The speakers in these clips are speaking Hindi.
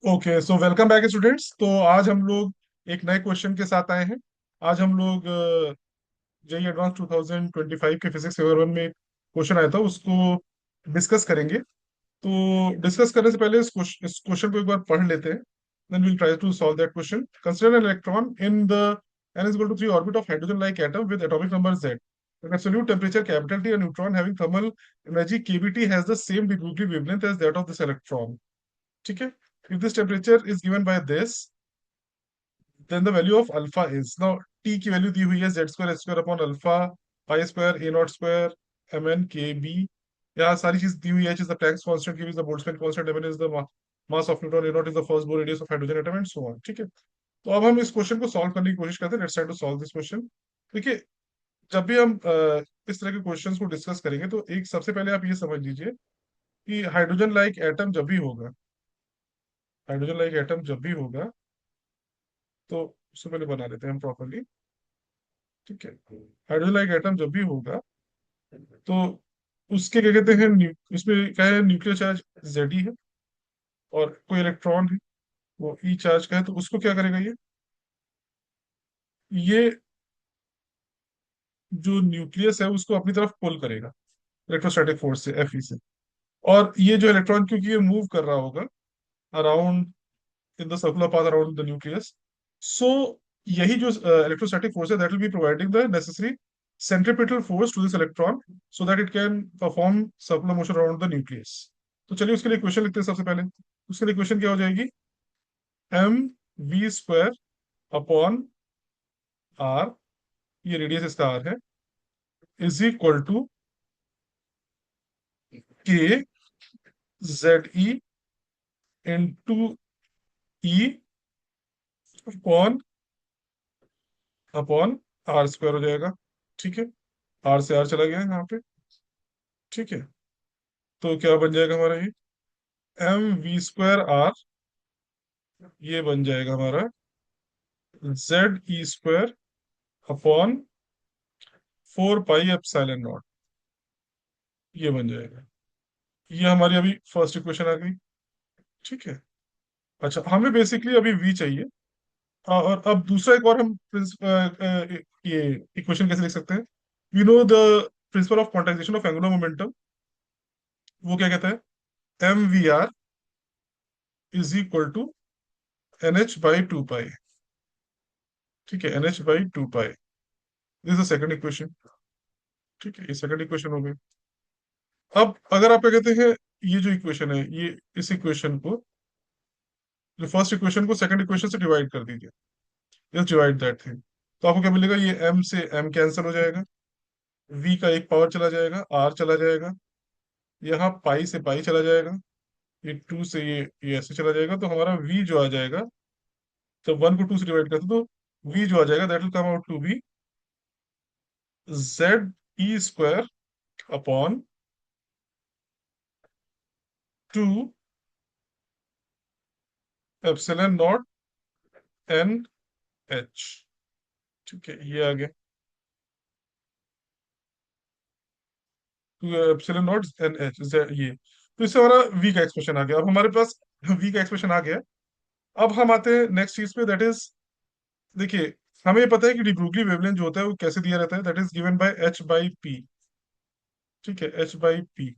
Okay, so welcome back students. तो आज हम लोग एक नए क्वेश्चन के साथ आए हैं। आज हम लोग जेई एडवांस 2025 के फिजिक्स पेपर वन में एक क्वेश्चन आया था, उसको डिस्कस करेंगे। तो डिस्कस करने से पहले इस क्वेश्चन को एक बार पढ़ लेते हैं, then we'll try to solve that question. Consider an electron in the n is equal to 3 orbit of hydrogen like atom with atomic number z, at absolute temperature capital T, a neutron having thermal energy kBt has the same de Broglie wavelength as that of this electron। ठीक है। if this temperature is given by this, then the value of alpha is, now t की वैल्यू दी हुई है z square h square upon alpha pi square a not square mn kb। यहाँ सारी चीज दी हुई है। h is the Planck's constant, kb is the Boltzmann constant, mn is the mass of neutron, a not is the first Bohr radius of hydrogen atom and so on। ठीक है। तो अब हम इस क्वेश्चन को सॉल्व करने की कोशिश करते हैं। Let's try to solve this question. देखिए, जब भी हम इस तरह के क्वेश्चंस को डिस्कस करेंगे तो एक सबसे पहले आप ये समझ लीजिए कि हाइड्रोजन लाइक एटम जब भी होगा, हाइड्रोजन लाइक एटम जब भी होगा, तो उससे पहले बना लेते हैं हम प्रॉपरली। ठीक है। हाइड्रोजन लाइक एटम जब भी होगा तो उसके क्या कहते हैं, इसमें क्या है, न्यूक्लियर चार्ज जेड है और कोई इलेक्ट्रॉन है वो ई चार्ज का है, तो उसको क्या करेगा, ये जो न्यूक्लियस है उसको अपनी तरफ पुल करेगा इलेक्ट्रोस्टैटिक फोर्स से, एफ से। और ये जो इलेक्ट्रॉन, क्योंकि ये मूव कर रहा होगा around in the circular path around the nucleus, so यही जो इलेक्ट्रोस्टैटिक फोर्स है that will be providing the necessary centripetal force to this electron so that it can perform circular motion around the nucleus। तो चलिए उसके लिए क्वेश्चन लिखते हैं सबसे पहले। उसके लिए क्वेश्चन क्या हो जाएगी, M V square upon R, ये रेडियस इसका आर है, is equal to K Z E into E upon upon R square हो जाएगा। ठीक है। आर से आर चला गया है यहाँ पे। ठीक है। तो क्या बन जाएगा हमारा ये, एम वी स्क्वायर आर, ये बन जाएगा हमारा Z E square upon 4 pi epsilon naught, ये बन जाएगा। ये हमारी अभी फर्स्ट इक्वेशन आ गई। ठीक है। अच्छा, हमें बेसिकली अभी वी चाहिए। और अब दूसरा एक और हम ये इक्वेशन कैसे लिख सकते हैं, we know the principle of quantization of angular momentum. वो क्या कहता है, M V R is equal to N H by two pi. ठीक है, N H by two pi, this is second equation. ठीक है, ये सेकंड इक्वेशन हो गई। अब अगर आप क्या कहते हैं, ये जो इक्वेशन है, ये इस इक्वेशन को, जो फर्स्ट इक्वेशन को सेकंड इक्वेशन से डिवाइड कर दीजिए, जस्ट डिवाइड दैट थिंग। तो आपको क्या मिलेगा, ये m से m कैंसिल हो जाएगा, v का एक पावर चला जाएगा, r चला जाएगा, यहाँ पाई से पाई चला जाएगा, ये टू से ये ऐसे चला जाएगा। तो हमारा v जो आ जाएगा, जब वन को टू से डिवाइड करते तो v जो आ जाएगा that will come out to be Z E square upon two epsilon naught N H. ठीक है, ये आ गया two epsilon naught N H, ये। तो इससे हमारा v का एक्सप्रेशन आ गया। अब हमारे पास v का एक्सप्रेशन आ गया। अब हम आते हैं नेक्स्ट चीज पे, दैट इज, देखिए, हमें ये पता है कि डी ब्रोगली वेवलेंथ जो होता है वो कैसे दिया रहता है, that is given by H by P. ठीक है, एच बाई पी।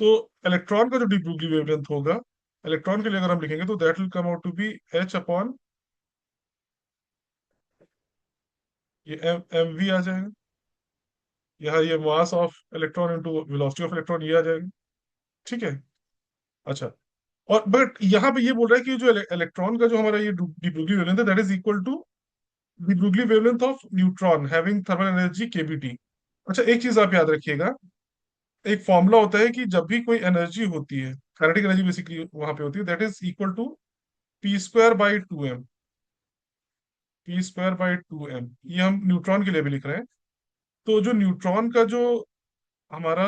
तो इलेक्ट्रॉन का जो डी ब्रोगली वेवलेंथ होगा, इलेक्ट्रॉन के लिए अगर हम लिखेंगे तो that will come out to be H upon, ये एम एम वी आ जाएगा, यहाँ ये mass of electron into velocity of electron, ये आ जाएगा। ठीक है। अच्छा, और बट यहाँ पे ये बोल रहा है कि जो इलेक्ट्रॉन का जो हमारा ये डी ब्रोगली वेवलेंथ है that is equal to de Broglie wavelength of neutron having thermal energy KBT. अच्छा, एक चीज आप याद रखिएगा, एक फॉर्मूला होता है कि जब भी कोई एनर्जी होती है, काइनेटिक एनर्जी बेसिकली वहां पे होती है, that is equal to P square by two M. P square by two M, ये हम न्यूट्रॉन के लिए भी लिख रहे हैं। तो जो न्यूट्रॉन का जो हमारा,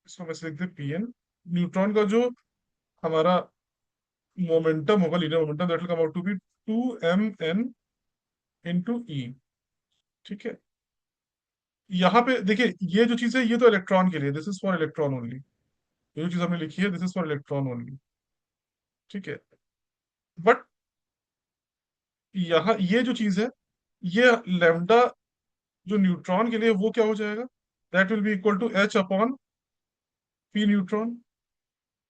इसको हम ऐसे लिखते हैं पी एन, न्यूट्रॉन का जो हमारा मोमेंटम होगा, linear momentum, that will come out to be two M N into E. ठीक है। यहाँ पे देखिए, ये जो चीज है ये तो इलेक्ट्रॉन के लिए, this is for electron only. ये जो चीज हमने लिखी है this is for electron only. ठीक है। बट यहाँ ये जो चीज है, ये लेमडा जो न्यूट्रॉन के लिए, वो क्या हो जाएगा? That will be equal to H upon P neutron.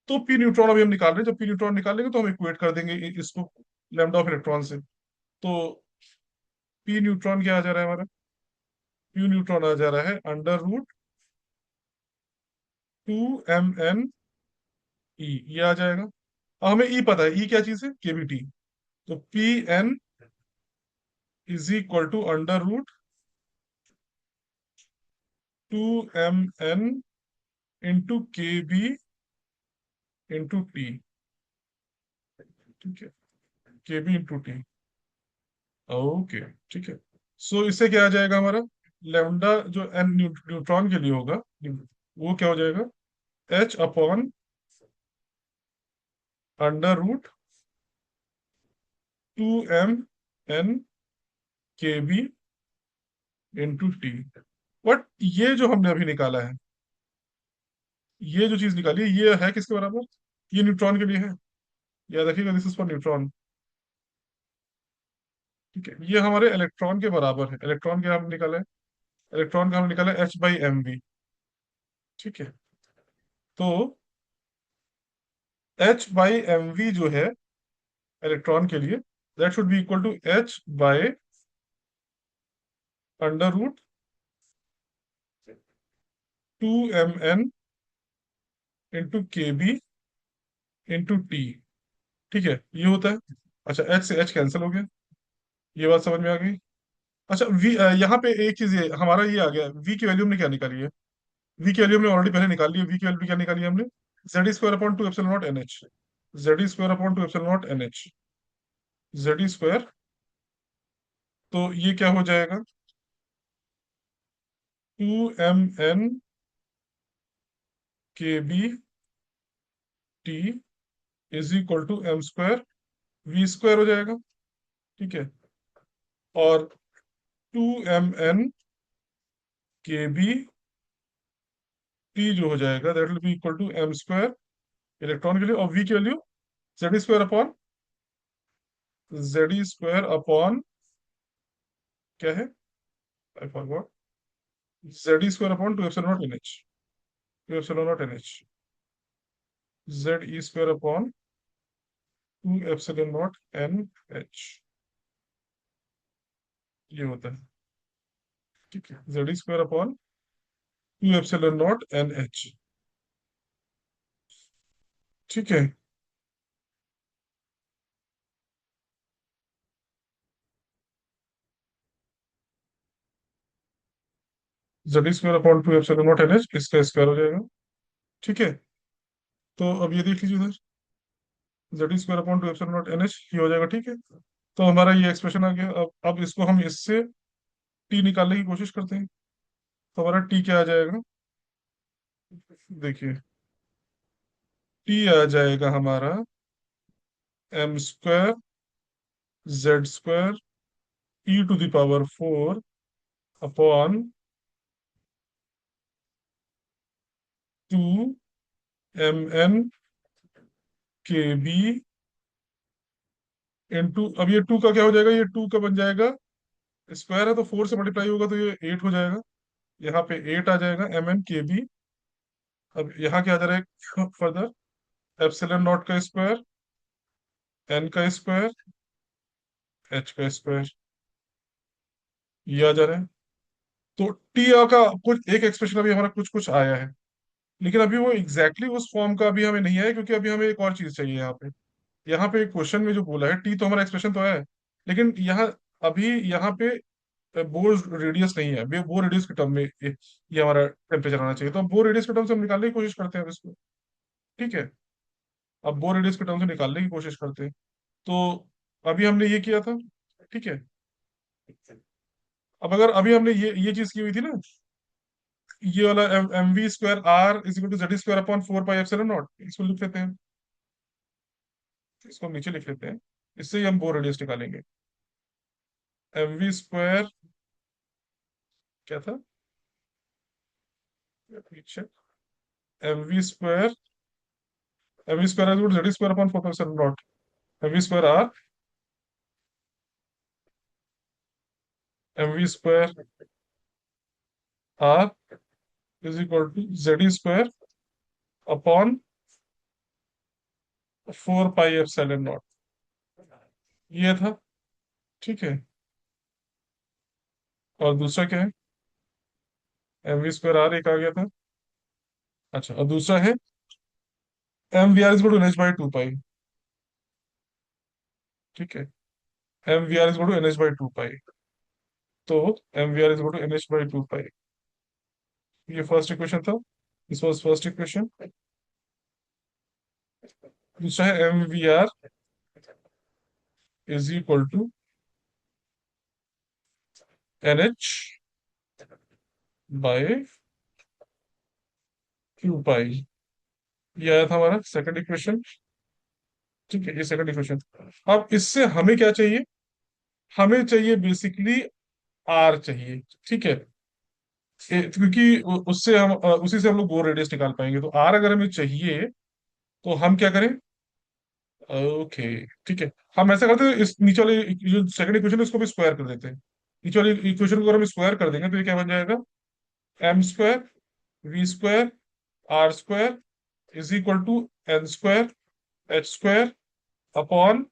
तो पी न्यूट्रॉन अभी हम निकाल रहे हैं, जब पी न्यूट्रॉन निकालेंगे तो हम इक्वेट कर देंगे इसको लेमडा ऑफ इलेक्ट्रॉन से। तो पी न्यूट्रॉन क्या आ जा रहा है हमारा? पी न्यूट्रॉन आ जा रहा है अंडर रूट 2 mn ई, ये आ जाएगा। अब हमें ई पता है, ई क्या चीज है? केवीटी। तो P N is equal to under root 2 mn into K B into T. ठीक है, के बी इंटू टी। ओके, ठीक है। सो इससे क्या आ जाएगा हमारा? लेमडा जो एन न्यूट्रॉन के लिए होगा, वो क्या हो जाएगा? H upon under root 2 mn K B into T. But ये जो हमने अभी निकाला है, ये जो चीज निकाली है, ये है किसके बराबर? ये न्यूट्रॉन के लिए है। याद रखिएगा, दिस इज फॉर न्यूट्रॉन। ठीक है, ये हमारे इलेक्ट्रॉन के बराबर है। इलेक्ट्रॉन क्या हमने निकाला है? इलेक्ट्रॉन का हमने निकाला है h/mv। ठीक है, तो h/mv जो है इलेक्ट्रॉन के लिए, that should be equal to h by under root 2 mn into K B into T. ठीक है, ये होता है। अच्छा, h से h कैंसिल हो गया, ये बात समझ में आ गई। अच्छा, v यहाँ पे एक चीज, ये हमारा ये आ गया, v की वैल्यू हमने क्या निकाली है? v की वैल्यू हमने ऑलरेडी पहले निकाल ली है। v की वैल्यू क्या निकाली है हमने? Z square upon 2 epsilon naught NH। Z square upon 2 epsilon naught NH। Z square, तो ये क्या हो जाएगा? 2 mn K B T is equal to m square v square हो जाएगा। ठीक है, और 2 mn के बी टी जो हो जाएगा, that will be equal to m square electron के लिए, और v की वैल्यू जेड स्क्वायर अपॉन क्या है? I forgot. Z square upon 2 epsilon naught NH। 2 epsilon naught NH, Z E square upon 2 epsilon naught NH, ये होता है। ठीक है, Z square upon 2 epsilon naught NH। ठीक है, Z square upon 2 epsilon naught NH, इसका स्क्वायर हो जाएगा। ठीक है, तो अब ये देख लीजिए उधर, Z square upon 2 epsilon naught NH, ये हो जाएगा। ठीक है, तो हमारा ये एक्सप्रेशन आ गया। अब इसको हम इससे टी निकालने की कोशिश करते हैं। तो हमारा टी क्या आ जाएगा? देखिए, टी आ जाएगा हमारा m² z² e⁴ upon 2 mn K B into, अब ये 2 का क्या हो जाएगा? ये 2 का बन जाएगा, स्क्वायर है तो 4 से मल्टीप्लाई होगा तो ये 8 हो जाएगा। यहाँ पे 8 आ जाएगा mn के बी। अब यहाँ क्या आ जा रहा है फर्दर? एप्सिलॉन नॉट का स्क्वायर, n का स्क्वायर, h का स्क्वायर, ये आ जा रहा है। तो टी का कुछ एक एक्सप्रेशन अभी हमारा कुछ कुछ आया है, लेकिन अभी वो एग्जैक्टली उस फॉर्म का अभी हमें नहीं आया, क्योंकि अभी हमें एक और चीज चाहिए यहाँ पे। यहाँ पे क्वेश्चन में जो बोला है, टी तो हमारा एक्सप्रेशन तो है, लेकिन यहाँ अभी यहाँ पे बोर रेडियस नहीं है। बोर रेडियस के टर्म में ये हमारा टेम्परेचर आना चाहिए। तो हम बोर रेडियस के टर्म से हम निकालने की कोशिश करते हैं अब इसको। ठीक है, अब बोर रेडियस के टर्म से निकालने की कोशिश करते हैं। तो अभी हमने ये किया था। ठीक है, अब अगर अभी हमने ये चीज की हुई थी ना, ये वाला mv²r = z² upon 4 pi epsilon not, इसको लिख लेते हैं। इसको हम नीचे लिख लेते हैं, इससे ही हम बोर रेडियस निकालेंगे। mv² क्या था पीछे? mv² mv² z² upon 4 pi epsilon naught. mv² r is equal to z² upon 4 pi epsilon naught. ये था। ठीक है। और दूसरा क्या है? mv² एक आ गया था। अच्छा, और दूसरा है mvr इज टू NH/2 पाई। ठीक है। mvr is two NH/2 pi. तो mvr is two NH/2 pi. ये फर्स्ट इक्वेशन था। This was first equation. दूसरा है mvr is equal to NH/2 pi. ये आया था हमारा सेकंड इक्वेशन। ठीक है, ये सेकंड इक्वेशन। अब इससे हमें क्या चाहिए? हमें चाहिए बेसिकली आर चाहिए। ठीक है। क्योंकि उससे हम उसी से हम लोग बोर रेडियस निकाल पाएंगे। तो आर अगर हमें चाहिए तो हम क्या करें? ओके। ठीक है। हम ऐसा करते हैं, इस नीचे वाले जो सेकंड इक्वेशन है उसको भी स्क्वायर कर देते हैं। नीचे वाली इक्वेशन को अगर हम स्क्वायर कर देंगे तो ये क्या बन जाएगा? m²v²r² is equal to n²h² upon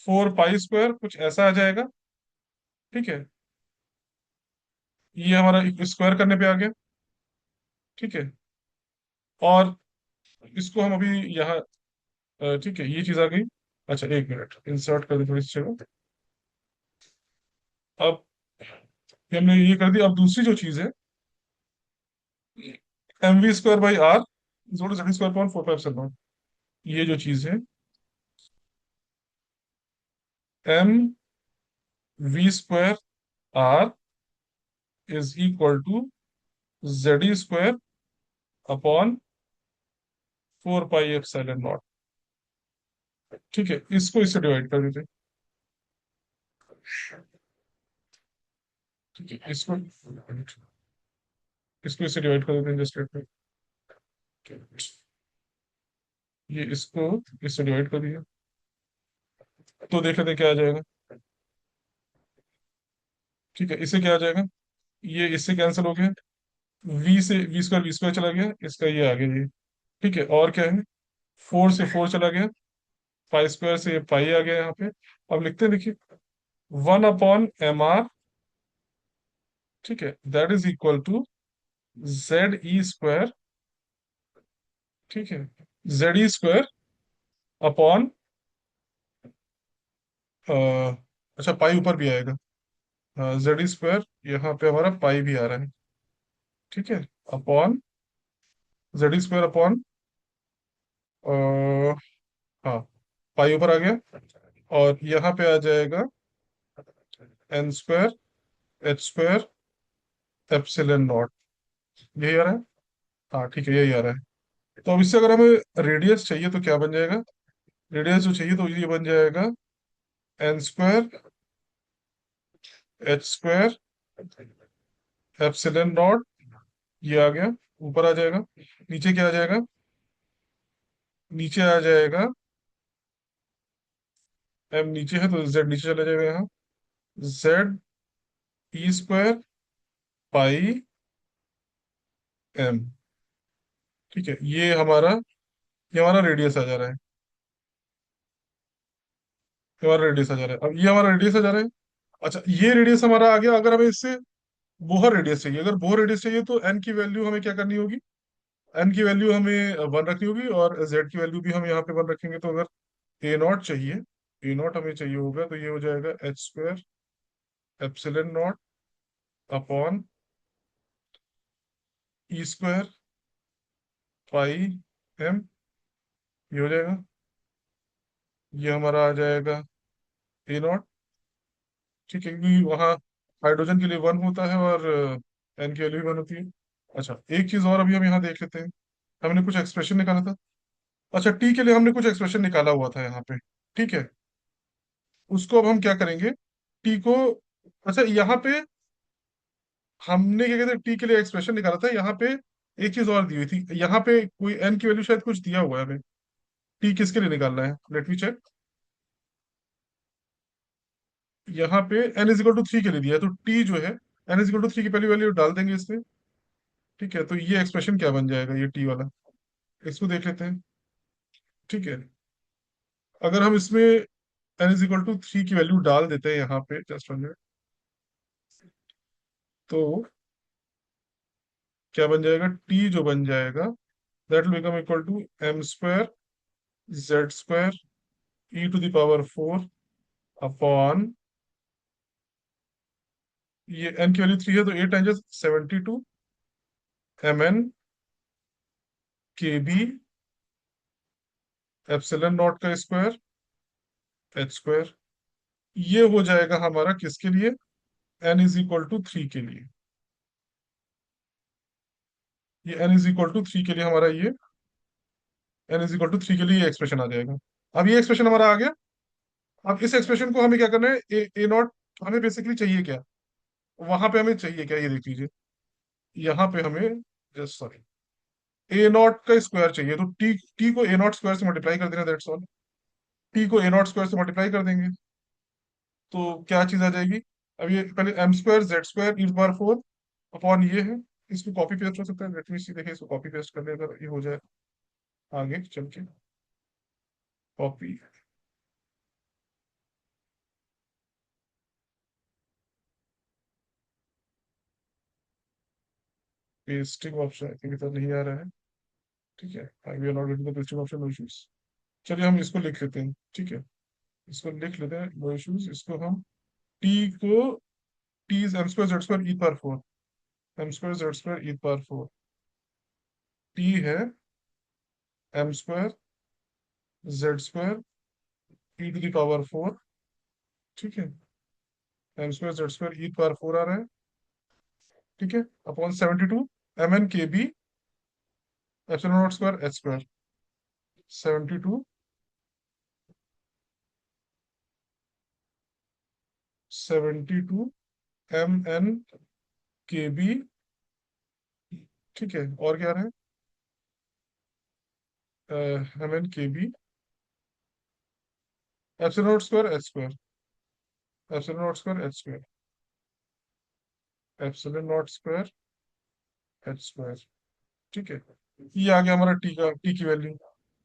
4 pi कुछ ऐसा आ जाएगा। ठीक है। ये हमारा स्क्वायर करने पे आ गया। ठीक है। और इसको हम अभी यहाँ ठीक है, ये चीज आ गई। अच्छा, एक मिनट इंसर्ट कर दी थोड़ी सी जगह। अब ये हमने ये कर दी। अब दूसरी जो चीज है, mv² बाई r जोड़ z² अपॉन 4 पाई एप्सिलॉन। ये जो चीज है mv²r is equal to z² upon 4 pi epsilon naught. ठीक है, इसको इससे डिवाइड कर देते हैं। ठीक है, इसको इसको इससे डिवाइड कर देते हैं जस्ट में। ये इसको इससे डिवाइड कर दिया तो देख लेते हैं क्या आ जाएगा। ठीक है, इससे क्या आ जाएगा? ये इससे कैंसिल हो गया। वी स्क्वायर चला गया, इसका ये आ गया ये। ठीक है, और क्या है? 4 से 4 चला गया। पाई² से ये पाई आ गया यहाँ पे। अब लिखते हैं, देखिए, 1/mr। ठीक है, that is equal to ZE²। ठीक है, ZE² अपॉन अच्छा, पाई ऊपर भी आएगा। ZE² यहाँ पे हमारा पाई भी आ रहा है। ठीक है, अपॉन ZE² अपॉन हाँ, पाई ऊपर आ गया। और यहाँ पे आ जाएगा n²h² एप्सिलॉन नॉट। यही आ रहा है। हाँ, ठीक है, यही आ रहा है। तो अब इससे अगर हमें रेडियस चाहिए तो क्या बन जाएगा? रेडियस जो चाहिए तो ये बन जाएगा n²h² एप्सिलॉन नॉट। ये आ गया, ऊपर आ जाएगा। नीचे क्या आ जाएगा? नीचे आ जाएगा m नीचे है तो z नीचे चला जाएगा यहाँ। ZE²पाई m। ठीक है, ये हमारा रेडियस आ जा रहा है। ये हमारा रेडियस आ जा रहा है। अब ये हमारा रेडियस आ जा रहा है। अच्छा, ये रेडियस हमारा आ गया। अगर हमें इससे बोहर रेडियस चाहिए, अगर बोहर रेडियस चाहिए तो एन की वैल्यू हमें क्या करनी होगी? एन की वैल्यू हमें 1 रखनी होगी और जेड की वैल्यू भी हम यहाँ पे 1 रखेंगे। तो अगर A0 चाहिए, A0 हमें चाहिए होगा तो ये हो जाएगा h² एप्सिलॉन नॉट अपॉन E²पाई m। ये हो जाएगा। ये हमारा आ जाएगा A0। ठीक है, क्योंकि वहाँ हाइड्रोजन के लिए 1 होता है और एन की वैल्यू भी 1 होती है। अच्छा, एक चीज और अभी हम यहाँ देख लेते हैं। हमने कुछ एक्सप्रेशन निकाला था। अच्छा, टी के लिए हमने कुछ एक्सप्रेशन निकाला हुआ था यहाँ पे। ठीक है, उसको अब हम क्या करेंगे? टी को, अच्छा, यहाँ पे हमने क्या कहते हैं, टी के लिए एक्सप्रेशन निकाला था यहाँ पे। एक चीज और दी हुई थी यहाँ पे, कोई एन की वैल्यू शायद कुछ दिया हुआ है हमें। टी किसके लिए निकालना है, लेट मी चेक। यहाँ पे एन इज इक्वल टू 3 के लिए दिया है, तो टी जो है एन इज इक्वल टू 3 की पहली वैल्यू डाल देंगे इसमें। ठीक है, तो ये एक्सप्रेशन क्या बन जाएगा, ये टी वाला, इसको देख लेते हैं। ठीक है, अगर हम इसमें एन इज इक्वल टू 3 की वैल्यू डाल देते हैं यहाँ पे, जस्ट 1 मिनट, तो क्या बन जाएगा, टी जो बन जाएगा that will become equal to M square Z square E to the power 4 upon, ये एन की वैल्यू 3 है तो 8 times 72 M N K B epsilon naught का स्क्वायर एच स्क्वायर। ये हो जाएगा हमारा किसके लिए, एन इज इक्वल टू 3 के लिए। ये एन इज इक्वल टू 3 के लिए हमारा ये एन इज इक्वल टू 3 के लिए ये एक्सप्रेशन आ जाएगा। अब ये एक्सप्रेशन हमारा आ गया। अब इस एक्सप्रेशन को हमें क्या करना है, ए नॉट हमें बेसिकली चाहिए क्या, वहां पे हमें चाहिए क्या, ये देख लीजिए। यहाँ पे हमें, जस्ट सॉरी, ए नॉट का स्क्वायर चाहिए, तो टी टी को ए नॉट स्क्वायर से मल्टीप्लाई कर देना, दैट्स ऑल। टी को ए नॉट स्क्वायर से मल्टीप्लाई कर देंगे तो क्या चीज आ जाएगी। अब ये पहले M square Z square E power 4 upon ये है। इसको कॉपी पेस्ट हो सकता है, लेट मी सी, देखिए इसको कॉपी पेस्ट कर ले अगर ये हो जाए आगे चल के। Copy pasting option I think इधर नहीं आ रहा है। ठीक है, I we are not getting the pasting option, no issues. चलिए हम इसको लिख लेते हैं, ठीक है, इसको लिख लेते हैं, नो इश्यूज। इसको हम टी को T is M square Z square E power 4, M square Z square E power 4, T है M square Z square E to the power 4। ठीक है, M square Z square E power 4 आ रहा है। ठीक है, upon 72 M N K B epsilon not square H square. 72 72 M N K B. ठीक है, और क्या रहे, M N K B epsilon not square H square, epsilon not square H square, epsilon not square H square. ठीक है, ये आ गया हमारा टी का, टी की वैल्यू।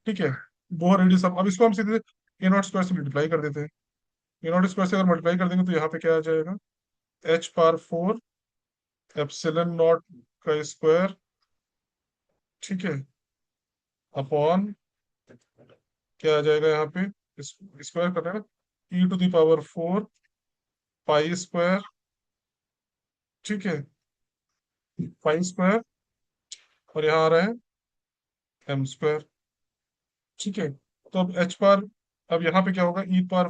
ठीक है, बोर रेडियस। अब इसको हम सीधे ए नॉट स्क्वायर से मल्टीप्लाई कर देते हैं। ए नॉट स्क्वायर से अगर मल्टीप्लाई कर देंगे तो यहाँ पे क्या आ जाएगा, एच पावर 4 एप्सिलॉन नॉट का स्क्वायर। ठीक है, अपॉन क्या आ जाएगा यहाँ पे, स्क्वायर करना है ना, E to the power 4 pi square. ठीक है, पाई स्क्वायर, और यहाँ आ रहा है एम स्क्वायर। ठीक है, तो अब एच पार, अब यहाँ पे क्या होगा, ई पावर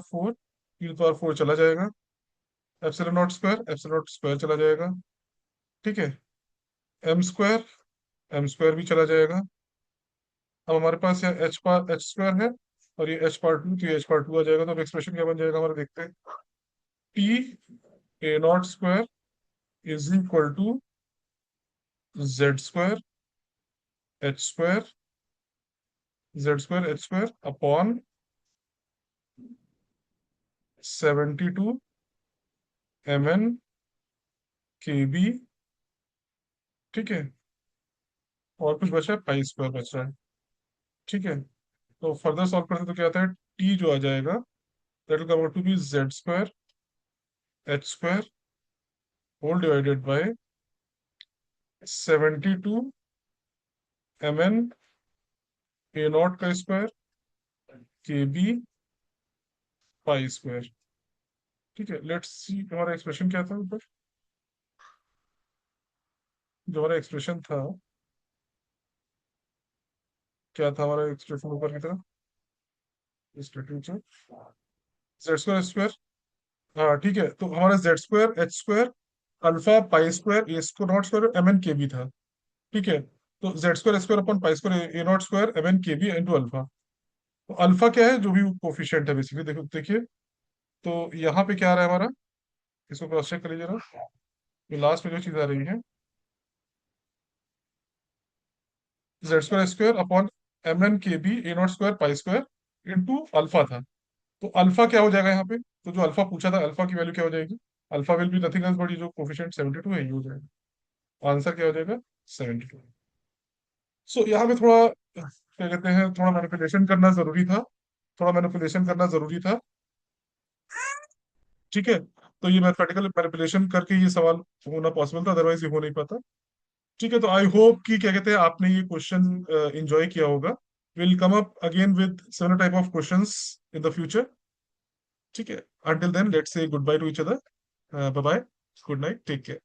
4 चला जाएगा, एप्सिलॉन नॉट स्क्वायर चला जाएगा। ठीक है, एम स्क्वायर एम स्क्वायर भी चला जाएगा। अब हमारे पास यहाँ एच स्क्वायर है, और ये एच पार 2, तो ये एच पार 2 आ जाएगा। तो अब एक्सप्रेशन क्या बन जाएगा हमारा, देखते हैं। T A naught square is equal to Z square H square, Z square H square upon 72 M N K B. ठीक है, और कुछ बचा है, पाई स्क्वायर बच रहा है। ठीक है, तो फर्दर सॉल्व करते तो क्या आता है, टी जो आ जाएगा that will come to be Z square H square whole divided by 72 M N A naught का square K B pi square. ठीक है, लेट्स सी हमारा एक्सप्रेशन क्या था ऊपर, जो हमारा एक्सप्रेशन था, क्या था हमारा एक्सप्रेशन ऊपर की तरफ, जेड स्क्वायर स्क्वायर। हाँ ठीक है, तो हमारा Z square H square alpha pi square A square naught square M N K B था। ठीक है, तो जेड स्क्वायर स्क्वायर अपन pi square A naught square M N K B into alpha. तो अल्फा क्या है, जो भी कोफिशिएंट है बेसिकली, देखो देखिए। तो यहाँ पे क्या आ रहा है हमारा, इसको क्रॉस चेक करिए जरा। ये लास्ट में जो चीज आ रही है, Z square square upon mn kb a0 square pi square into alpha था। तो अल्फा क्या हो जाएगा यहाँ पे? तो जो अल्फा पूछा था, अल्फा की वैल्यू क्या हो जाएगी? Alpha will be nothing else but ये जो कोफिशिएंट 72 है ये हो जाएगा। आंसर क्या हो जाएगा? 72। सो यहाँ पे थोड़ा क्या कहते हैं, थोड़ा मैनिपुलेशन करना जरूरी था, थोड़ा मैनिपुलेशन करना जरूरी था। ठीक है, तो ये मैथमेटिकल मैनिपुलेशन करके ये सवाल होना पॉसिबल था, अदरवाइज ये हो नहीं पाता। ठीक है, तो आई होप कि क्या कहते हैं आपने ये क्वेश्चन एंजॉय किया होगा। Will come up again with similar type of questions in the future. ठीक है, until then let's say good bye to each other. Bye bye, good night, take care.